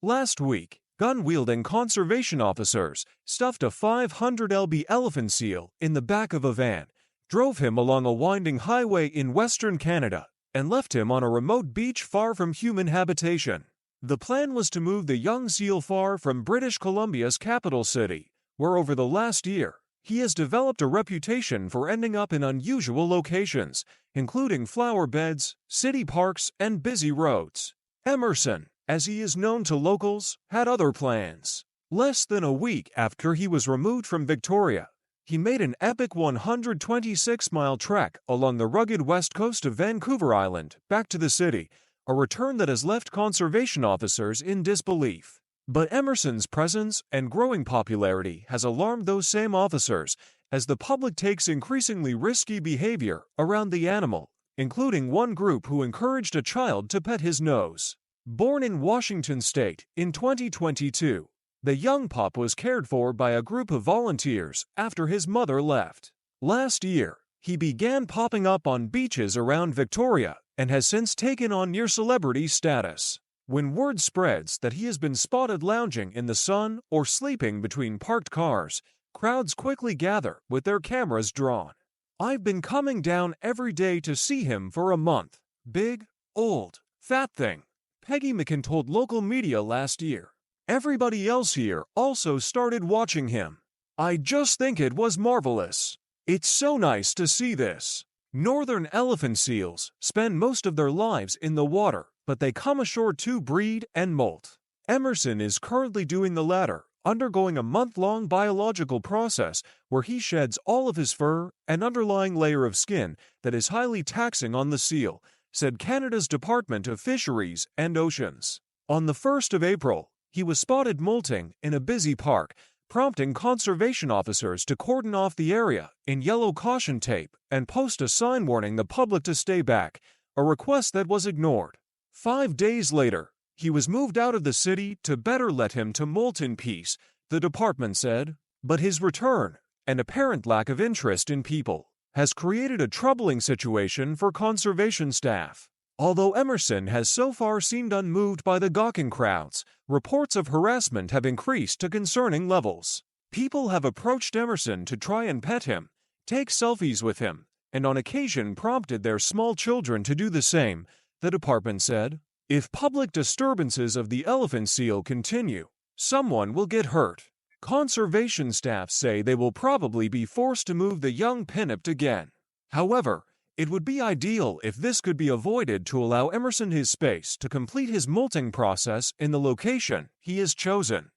Last week, gun-wielding conservation officers stuffed a 500 lb elephant seal in the back of a van, drove him along a winding highway in western Canada, and left him on a remote beach far from human habitation. The plan was to move the young seal far from British Columbia's capital city, where over the last year, he has developed a reputation for ending up in unusual locations, including flower beds, city parks, and busy roads. Emerson, as he is known to locals, had other plans. Less than a week after he was removed from Victoria, he made an epic 126-mile trek along the rugged west coast of Vancouver Island back to the city, a return that has left conservation officers in disbelief. But Emerson's presence and growing popularity has alarmed those same officers as the public takes increasingly risky behavior around the animal, including one group who encouraged a child to pet his nose. Born in Washington state in 2022, the young pup was cared for by a group of volunteers after his mother left. Last year, he began popping up on beaches around Victoria and has since taken on near-celebrity status. When word spreads that he has been spotted lounging in the sun or sleeping between parked cars, crowds quickly gather with their cameras drawn. "I've been coming down every day to see him for a month. Big, old, fat thing," Peggy McKin told local media last year. "Everybody else here also started watching him. I just think it was marvelous. It's so nice to see this." Northern elephant seals spend most of their lives in the water, but they come ashore to breed and molt. Emerson is currently doing the latter, undergoing a month-long biological process where he sheds all of his fur and underlying layer of skin that is highly taxing on the seal, said Canada's Department of Fisheries and Oceans. On the 1st of April, he was spotted molting in a busy park, prompting conservation officers to cordon off the area in yellow caution tape and post a sign warning the public to stay back, a request that was ignored. 5 days later, he was moved out of the city to better let him to molt in peace, the department said. But his return, and apparent lack of interest in people, has created a troubling situation for conservation staff. Although Emerson has so far seemed unmoved by the gawking crowds, reports of harassment have increased to concerning levels. People have approached Emerson to try and pet him, take selfies with him, and on occasion prompted their small children to do the same, the department said. If public disturbances of the elephant seal continue, someone will get hurt. Conservation staff say they will probably be forced to move the young pinnip again. However, it would be ideal if this could be avoided to allow Emerson his space to complete his molting process in the location he has chosen.